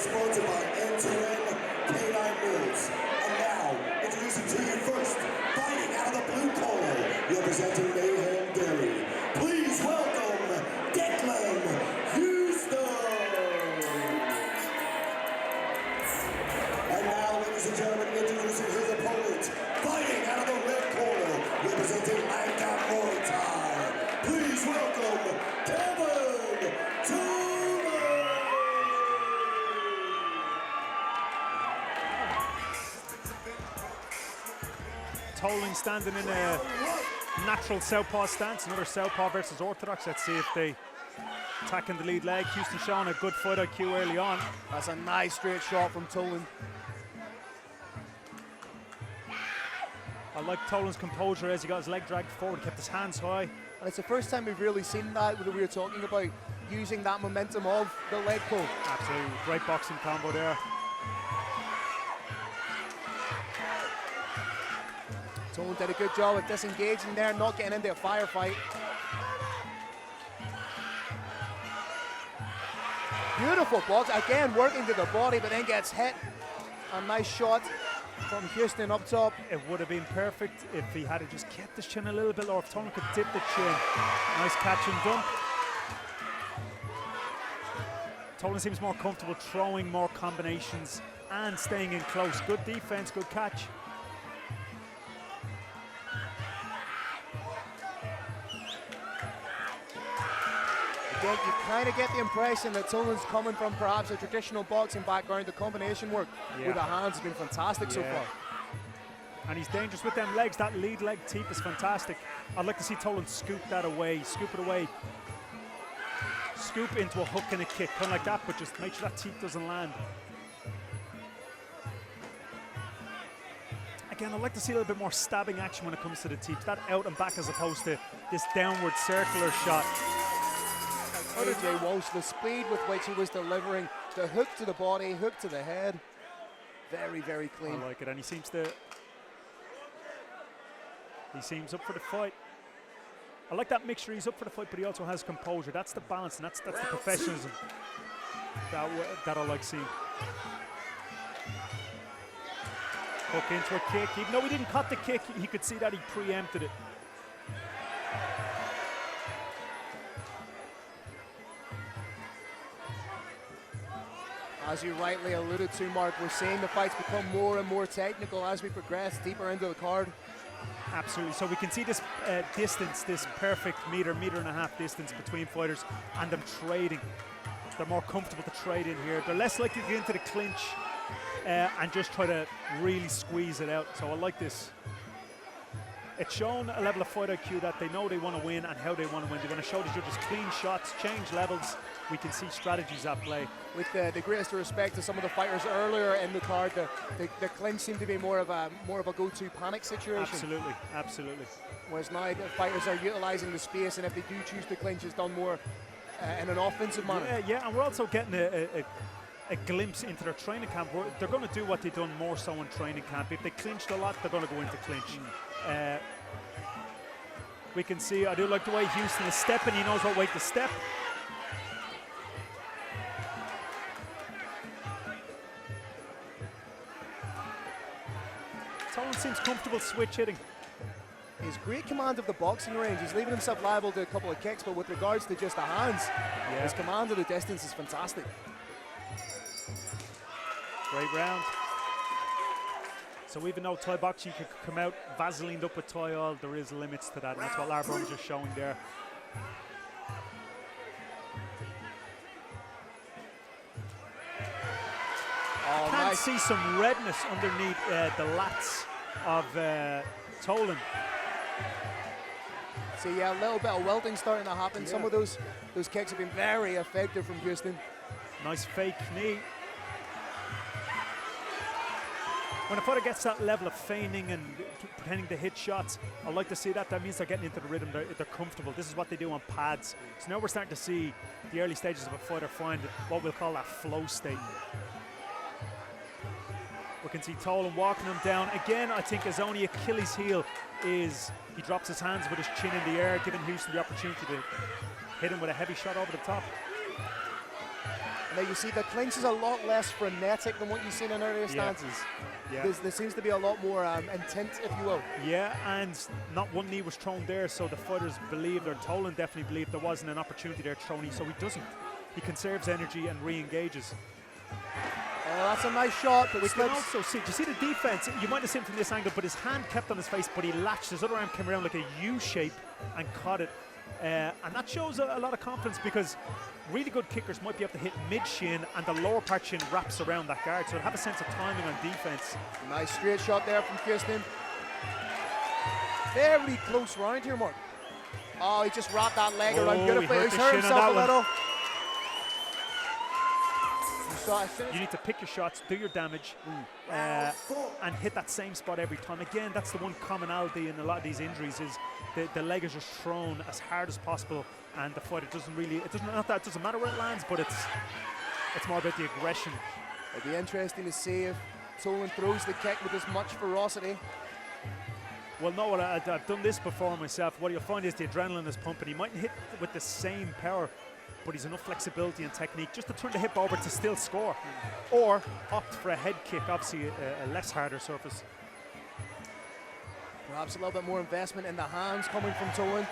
sponsored by N2N K9 Mills. And now, introducing to you first, fighting out of the blue corner, representing Mayhem Derry. Please welcome Declan Houston. And now, ladies and gentlemen, introducing his opponent, fighting out of the red corner, representing Langka Muay Thai. Please welcome Tolan. Tolan standing in a natural southpaw stance, another southpaw versus orthodox. Let's see if they attacking the lead leg. Houston showing a good fight IQ early on. That's a nice straight shot from Tolan. I like Tolan's composure as he got his leg dragged forward, kept his hands high. And it's the first time we've really seen that we were talking about, using that momentum of the leg pull. Absolutely, great boxing combo there. Tolan did a good job of disengaging there, not getting into a firefight. Beautiful box, again working to the body, but then gets hit. A nice shot from Houston up top. It would have been perfect if he had just kept his chin a little bit lower, if Tolan could dip the chin. Nice catch and dump. Tolan seems more comfortable throwing more combinations and staying in close. Good defense, good catch. Again, you kind of get the impression that Tolan's coming from perhaps a traditional boxing background. The combination work with the hands has been fantastic so far. And he's dangerous with them legs. That lead leg teep is fantastic. I'd like to see Tolan scoop that away, scoop it away. Scoop into a hook and a kick, kind of like that, but just make sure that teep doesn't land. Again, I'd like to see a little bit more stabbing action when it comes to the teeps. That out and back as opposed to this downward circular shot. AJ Walsh, the speed with which he was delivering the hook to the body, hook to the head. Very, very clean. I like it, and he seems up for the fight. I like that mixture. He's up for the fight, but he also has composure. That's the balance, and that's the professionalism that I like seeing. Hook into a kick. Even though he didn't cut the kick, he could see that he preempted it. As you rightly alluded to, Mark, we're seeing the fights become more and more technical as we progress deeper into the card. Absolutely. So we can see this distance, this perfect meter and a half distance between fighters, and them trading. They're more comfortable to trade in here. They're less likely to get into the clinch and just try to really squeeze it out. So I like this. It's shown a level of fight IQ that they know they want to win and how they want to win. They're going to show the judges clean shots, change levels. We can see strategies at play. With the greatest respect to some of the fighters earlier in the card, the clinch seemed to be more of a go-to panic situation. Absolutely, absolutely. Whereas now the fighters are utilising the space, and if they do choose to clinch, it's done more in an offensive manner. Yeah, and we're also getting a glimpse into their training camp. They're going to do what they've done more so in training camp. If they clinched a lot, they're going to go into clinch. We can see, I do like the way Houston is stepping. He knows what way to step. Tolan seems comfortable switch hitting. He's great command of the boxing range. He's leaving himself liable to a couple of kicks, but with regards to just the hands, his command of the distance is fantastic. Great round. So even though Thai boxing could come out Vaselined up with Thai oil, there is limits to that, and that's what Larbro was just showing there. Oh, Can't nice. see some redness underneath the lats of Tolan. So yeah, a little bit of welting starting to happen. Some of those kicks have been very effective from Houston. Nice fake knee. When a fighter gets that level of feigning and pretending to hit shots, I like to see that. That means they're getting into the rhythm. They're comfortable. This is what they do on pads. So now we're starting to see the early stages of a fighter find what we'll call that flow state. We can see Tolan walking him down. Again, I think his only Achilles heel is he drops his hands with his chin in the air, giving Houston the opportunity to hit him with a heavy shot over the top. Now you see the clinch is a lot less frenetic than what you've seen in earlier stances. Yeah. There seems to be a lot more intent, if you will. Yeah, and not one knee was thrown there, so the fighters believed, or Tolan definitely believed, there wasn't an opportunity there to throw a knee, so he doesn't. He conserves energy and re-engages. Oh, that's a nice shot, but we can also see, do you see the defense? You might have seen from this angle, but his hand kept on his face, but he latched, his other arm came around like a U shape and caught it. And that shows a lot of confidence, because really good kickers might be able to hit mid-shin and the lower part shin wraps around that guard, so have a sense of timing on defense. Nice straight shot there from Kirsten. Very close round here, Mark. Oh, he just wrapped that leg around beautifully. He's hurt himself a little. You need to pick your shots, do your damage, and hit that same spot every time. Again, that's the one commonality in a lot of these injuries, is the leg is just thrown as hard as possible, and the fighter doesn't really, it doesn't matter where it lands, but it's more about the aggression. It'd be interesting to see if Tolan throws the kick with as much ferocity. Well, no, I've done this before myself. What you'll find is the adrenaline is pumping. He mightn't hit with the same power, but he's enough flexibility and technique just to turn the hip over to still score, or opt for a head kick, obviously a less harder surface. Perhaps a little bit more investment in the hands coming from Tolan.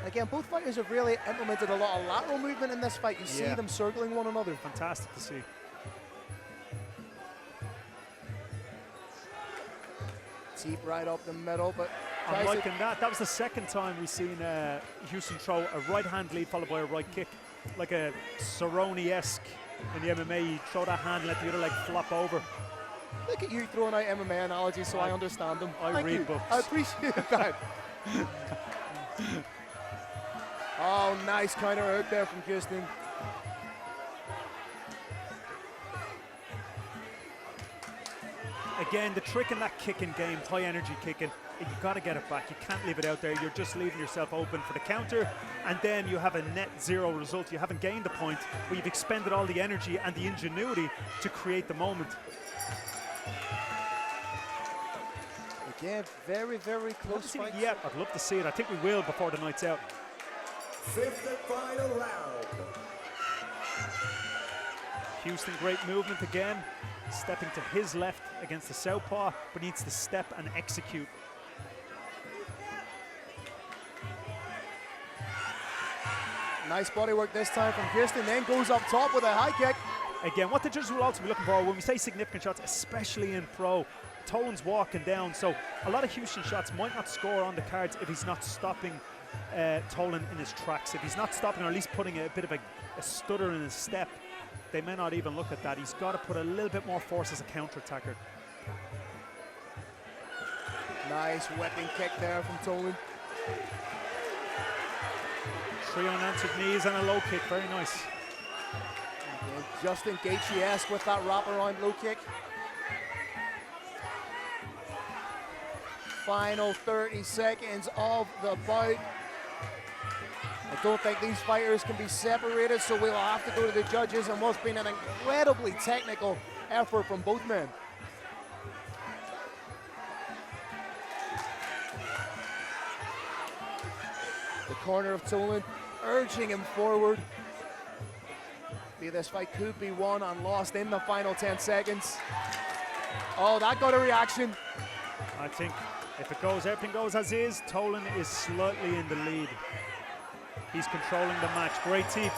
Again, both fighters have really implemented a lot of lateral movement in this fight. You see them circling one another. Fantastic to see. Deep right up the middle, but I'm liking that. That was the second time we've seen Houston throw a right hand lead followed by a right kick, like a Cerrone-esque in the MMA. You throw that hand and let the other leg flop over. Look at you throwing out MMA analogies, so I understand them. I read books. I appreciate that. Oh, nice counter out there from Houston. Again, the trick in that kicking game, high energy kicking, you've got to get it back. You can't leave it out there. You're just leaving yourself open for the counter, and then you have a net zero result. You haven't gained a point, but you've expended all the energy and the ingenuity to create the moment. Again, very, very close fight. Yeah, I'd love to see it. I think we will before the night's out. Fifth and final round. Houston, great movement again. Stepping to his left against the southpaw, but needs to step and execute. Nice body work this time from Houston, then goes up top with a high kick. Again, what the judges will also be looking for when we say significant shots, especially in pro, Tolan's walking down, so a lot of Houston shots might not score on the cards if he's not stopping Tolan in his tracks. If he's not stopping, or at least putting a bit of a stutter in his step, they may not even look at that. He's got to put a little bit more force as a counter-attacker. Nice whipping kick there from Tolan. 3 unanswered knees and a low kick, very nice. Again, Justin Gaethje-esque with that wraparound low kick. Final 30 seconds of the bout. I don't think these fighters can be separated, so we'll have to go to the judges and what's been an incredibly technical effort from both men. The corner of Tolan urging him forward. Maybe this fight could be won and lost in the final 10 seconds. Oh, that got a reaction. I think if it goes, everything goes as is, Tolan is slightly in the lead. He's controlling the match. Great teeth.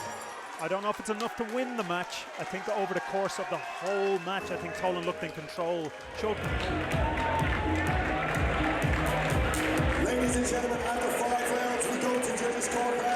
I don't know if it's enough to win the match. I think that over the course of the whole match, I think Tolan looked in control. Ladies and gentlemen, after 5 rounds, we go to judges' corner.